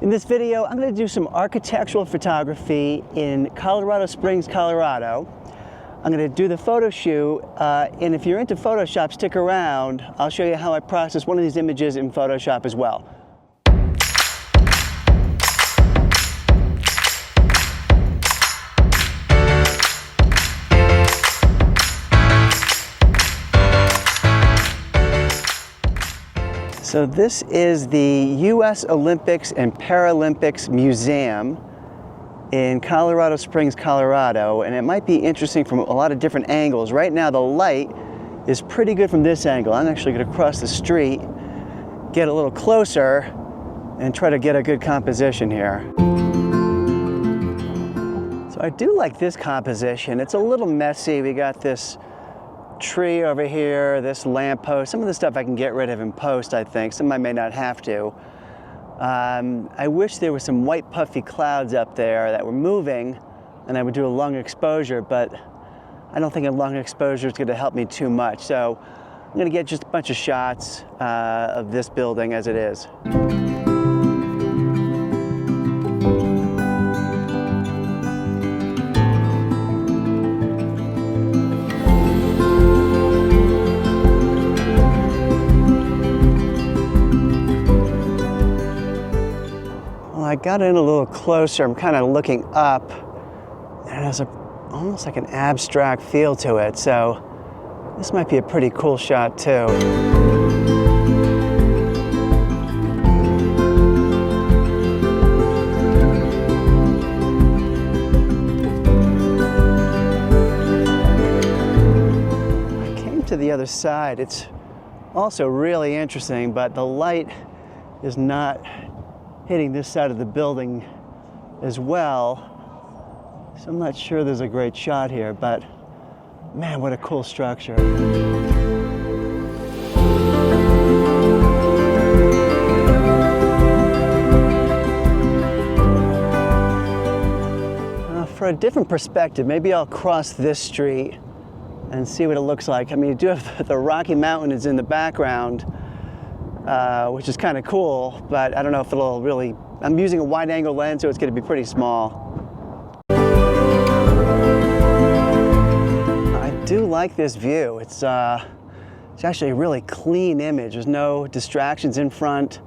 In this video, I'm going to do some architectural photography in Colorado Springs, Colorado. I'm going to do the photo shoot, and if you're into Photoshop, stick around. I'll show you how I process one of these images in Photoshop as well. So this is the U.S. Olympics and Paralympics Museum in Colorado Springs, Colorado, and it might be interesting from a lot of different angles. Right now the light is pretty good from this angle. I'm actually going to cross the street, get a little closer, and try to get a good composition here. So I do like this composition. It's a little messy. We got this tree over here, this lamppost. Some of the stuff I can get rid of in post, I think. Some I may not have to. I wish there were some white puffy clouds up there that were moving and I would do a long exposure, but I don't think a long exposure is going to help me too much. So I'm going to get just a bunch of shots of this building as it is. I got in a little closer. I'm kind of looking up, and it has almost like an abstract feel to it. So this might be a pretty cool shot too. I came to the other side. It's also really interesting, but the light is not hitting this side of the building as well. So I'm not sure there's a great shot here, but man, what a cool structure. For a different perspective, maybe I'll cross this street and see what it looks like. I mean, you do have the Rocky Mountains in the background, which is kind of cool, but I don't know if it'll really, I'm using a wide angle lens, so it's going to be pretty small. I do like this view. It's actually a really clean image. There's no distractions in front.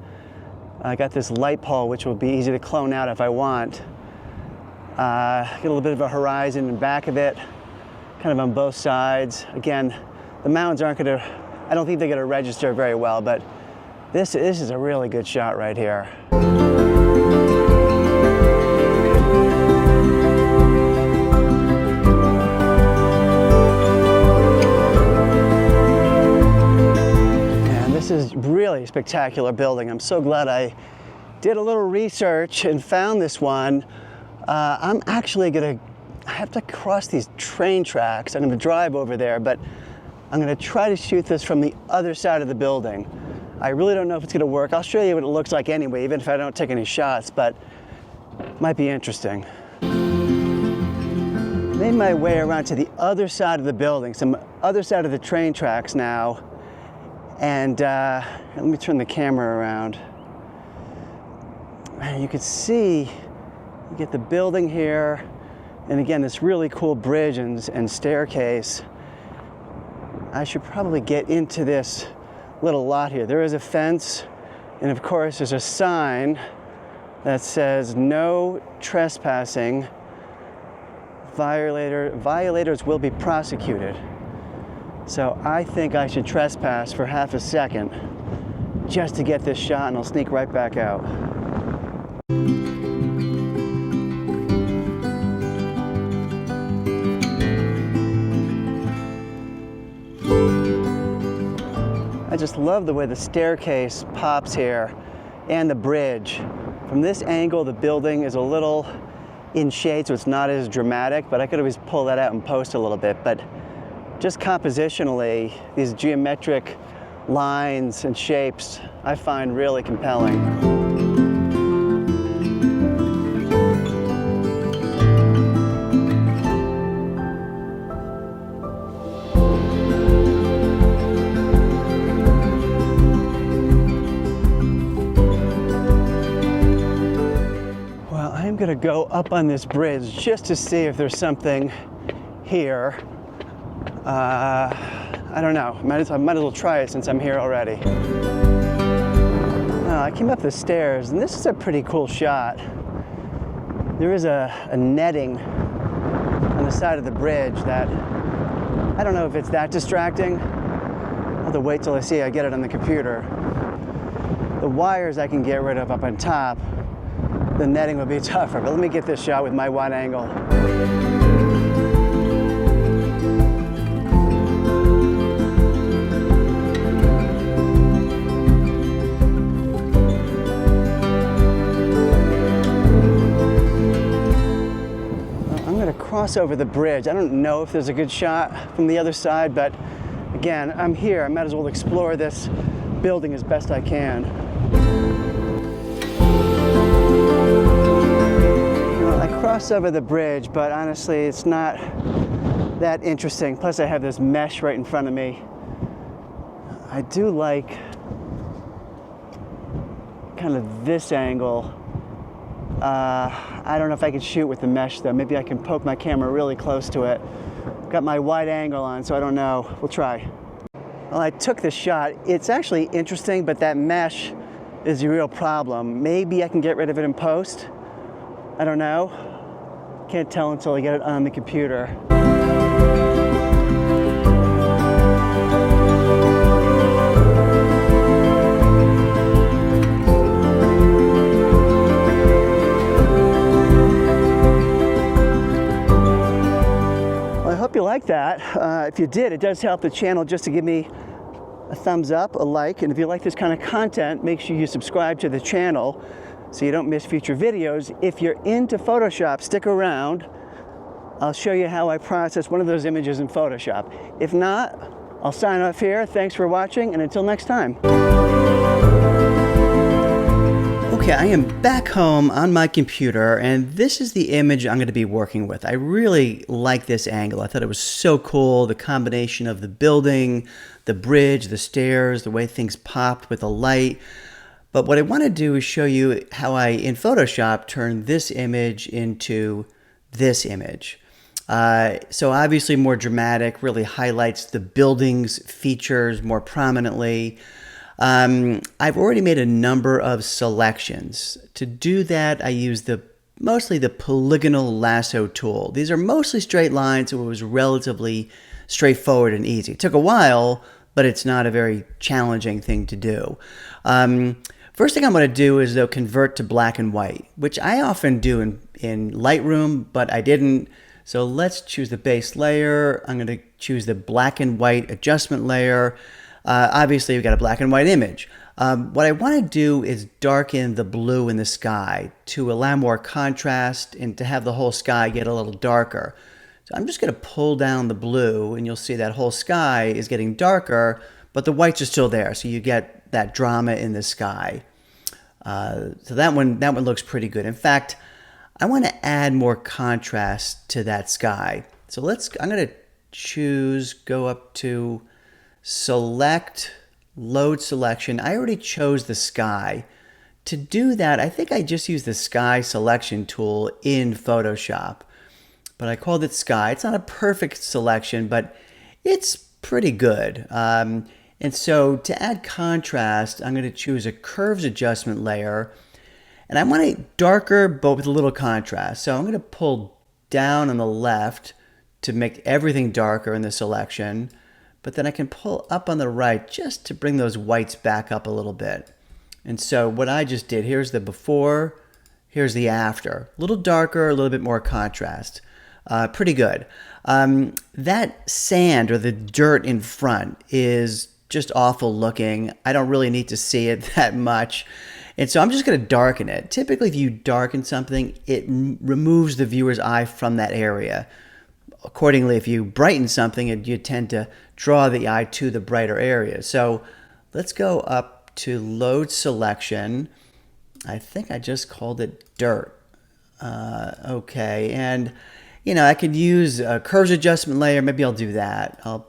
I got this light pole, which will be easy to clone out if I want. Get a little bit of a horizon in back of it, kind of on both sides. Again, the mountains aren't going to, I don't think they're going to register very well, but this is a really good shot right here. And this is really a spectacular building. I'm so glad I did a little research and found this one. I'm actually I have to cross these train tracks. I'm going to drive over there, but I'm going to try to shoot this from the other side of the building. I really don't know if it's going to work. I'll show you what it looks like anyway, even if I don't take any shots, but it might be interesting. Made my way around to the other side of the building, some other side of the train tracks now. And let me turn the camera around. And you can see, you get the building here, and again, this really cool bridge and staircase. I should probably get into this little lot here. There is a fence, and of course there's a sign that says no trespassing. Violators will be prosecuted. So I think I should trespass for half a second just to get this shot, and I'll sneak right back out. I just love the way the staircase pops here and the bridge. From this angle, the building is a little in shade, so it's not as dramatic, but I could always pull that out and post a little bit. But just compositionally, these geometric lines and shapes I find really compelling. gonna go up on this bridge just to see if there's something here. I don't know, might as well try it since I'm here already. I came up the stairs, and this is a pretty cool shot. There is a netting on the side of the bridge that, I don't know if it's that distracting. I'll have to wait till I get it on the computer. The wires I can get rid of up on top. The netting will be tougher, but let me get this shot with my wide angle. Cross over the bridge. I don't know if there's a good shot from the other side, but again, I'm here. I might as well explore this building as best I can. Well, I cross over the bridge, but honestly, it's not that interesting. Plus, I have this mesh right in front of me. I do like kind of this angle. I don't know if I can shoot with the mesh though. Maybe I can poke my camera really close to it. Got my wide angle on, so I don't know. We'll try. Well, I took the shot. It's actually interesting, but that mesh is the real problem. Maybe I can get rid of it in post. I don't know. Can't tell until I get it on the computer. You like that. If you did, it does help the channel just to give me a thumbs up, a like, and if you like this kind of content, make sure you subscribe to the channel so you don't miss future videos. If you're into Photoshop, stick around. I'll show you how I process one of those images in Photoshop. If not, I'll sign off here. Thanks for watching, and until next time. Okay, I am back home on my computer, and this is the image I'm going to be working with. I really like this angle. I thought it was so cool, the combination of the building, the bridge, the stairs, the way things popped with the light. But what I want to do is show you how I, in Photoshop, turn this image into this image. So obviously more dramatic, really highlights the building's features more prominently. I've already made a number of selections. To do that, I use mostly the polygonal lasso tool. These are mostly straight lines, so it was relatively straightforward and easy. It took a while, but it's not a very challenging thing to do. First thing I'm going to do is though convert to black and white, which I often do in Lightroom, but I didn't. So let's choose the base layer. I'm going to choose the black and white adjustment layer. Obviously, we've got a black and white image. What I want to do is darken the blue in the sky to allow more contrast and to have the whole sky get a little darker. So I'm just going to pull down the blue, and you'll see that whole sky is getting darker, but the whites are still there, so you get that drama in the sky. So that one looks pretty good. In fact, I want to add more contrast to that sky. So I'm going to go up to select, load selection. I already chose the sky. To do that, I think I just used the sky selection tool in Photoshop, but I called it sky. It's not a perfect selection, but it's pretty good. And so to add contrast, I'm going to choose a curves adjustment layer, and I want it darker, but with a little contrast. So I'm going to pull down on the left to make everything darker in the selection. But then I can pull up on the right just to bring those whites back up a little bit. And so what I just did, here's the before, here's the after. A little darker, a little bit more contrast. Pretty good. That sand or the dirt in front is just awful looking. I don't really need to see it that much. And so I'm just going to darken it. Typically, if you darken something, it removes the viewer's eye from that area. Accordingly, if you brighten something, you tend to draw the eye to the brighter area. So let's go up to load selection. I think I just called it dirt. Okay, and I could use a curves adjustment layer. Maybe I'll do that. I'll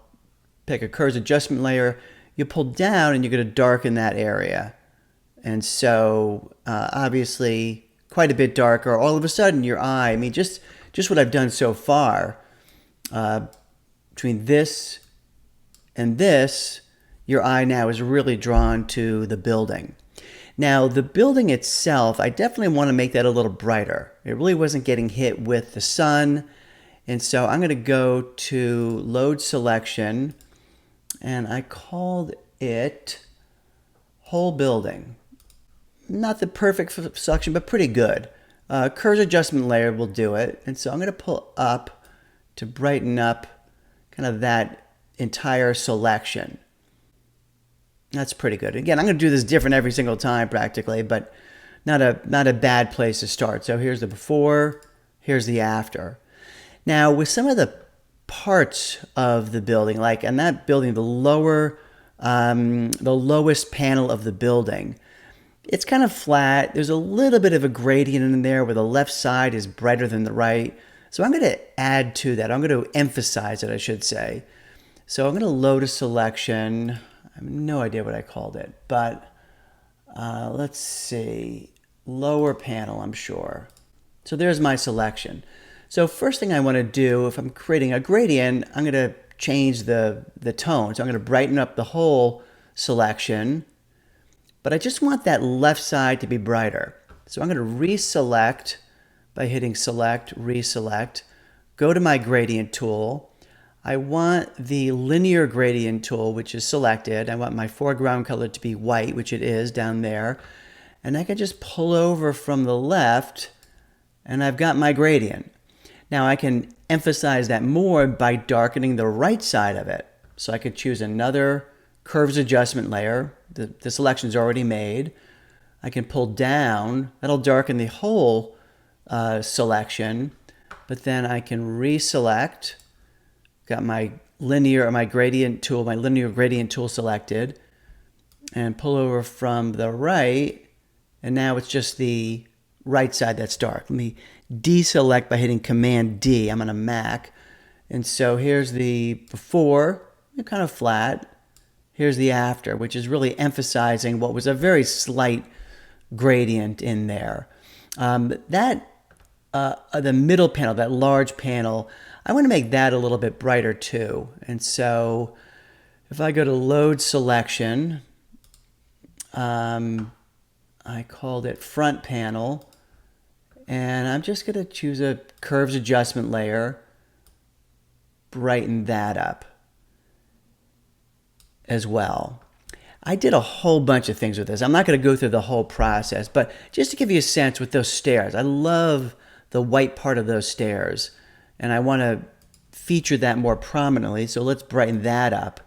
pick a curves adjustment layer. You pull down and you're going to darken that area. And so obviously quite a bit darker, all of a sudden your eye, I mean, just what I've done so far, between this and this, your eye now is really drawn to the building. Now, the building itself, I definitely want to make that a little brighter. It really wasn't getting hit with the sun. And so I'm going to go to Load Selection, and I called it Whole Building. Not the perfect selection, but pretty good. Curves Adjustment Layer will do it. And so I'm going to pull up to brighten up kind of that entire selection. That's pretty good. Again, I'm going to do this different every single time practically, but not a bad place to start. So here's the before, here's the after. Now with some of the parts of the building, like in that building, the lowest panel of the building, it's kind of flat. There's a little bit of a gradient in there where the left side is brighter than the right. So I'm going to add to that. I'm going to emphasize it, I should say. So I'm going to load a selection. I have no idea what I called it, but let's see, lower panel, I'm sure. So there's my selection. So first thing I want to do, if I'm creating a gradient, I'm going to change the tone. So I'm going to brighten up the whole selection, but I just want that left side to be brighter. So I'm going to reselect by hitting select, reselect, go to my gradient tool. I want the linear gradient tool, which is selected. I want my foreground color to be white, which it is down there. And I can just pull over from the left, and I've got my gradient. Now I can emphasize that more by darkening the right side of it. So I could choose another curves adjustment layer. The selection's already made. I can pull down. That'll darken the whole selection. But then I can reselect. Got my linear or my gradient tool, my linear gradient tool selected, and pull over from the right, and now it's just the right side that's dark. Let me deselect by hitting Command D. I'm on a Mac, and so here's the before, kind of flat. Here's the after, which is really emphasizing what was a very slight gradient in there. The middle panel, that large panel, I want to make that a little bit brighter too. And so if I go to load selection, I called it front panel, and I'm just going to choose a curves adjustment layer, brighten that up as well. I did a whole bunch of things with this. I'm not going to go through the whole process, but just to give you a sense with those stairs, I love the white part of those stairs, and I want to feature that more prominently. So let's brighten that up.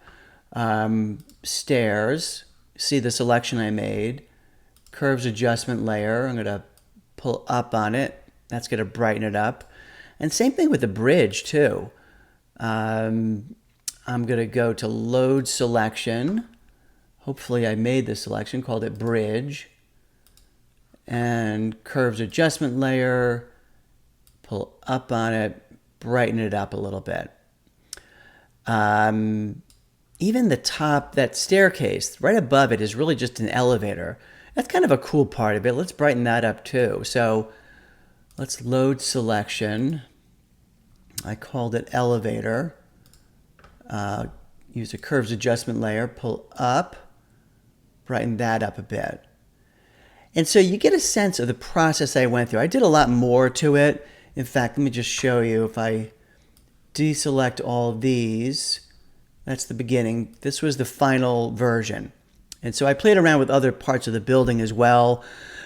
Stairs, see the selection I made, curves adjustment layer. I'm going to pull up on it. That's going to brighten it up. And same thing with the bridge too. I'm going to go to load selection. Hopefully I made the selection, called it bridge. And curves adjustment layer, pull up on it, brighten it up a little bit. Even the top, that staircase, right above it is really just an elevator. That's kind of a cool part of it. Let's brighten that up too. So let's load selection. I called it elevator. Use a curves adjustment layer, pull up, brighten that up a bit. And so you get a sense of the process I went through. I did a lot more to it. In fact, let me just show you. If I deselect all of these, that's the beginning. This was the final version. And so I played around with other parts of the building as well.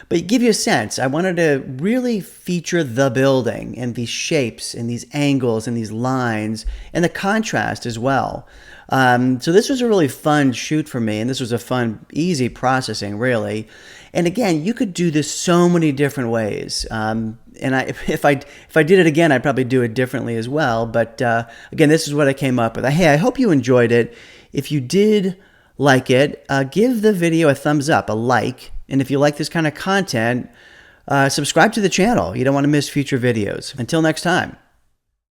But give you a sense, I wanted to really feature the building and these shapes and these angles and these lines and the contrast as well. So this was a really fun shoot for me, and this was a fun, easy processing, really. And again, you could do this so many different ways. And if I did it again, I'd probably do it differently as well. But again, this is what I came up with. Hey, I hope you enjoyed it. If you did like it, give the video a thumbs up, a like. And if you like this kind of content, subscribe to the channel. You don't want to miss future videos. Until next time.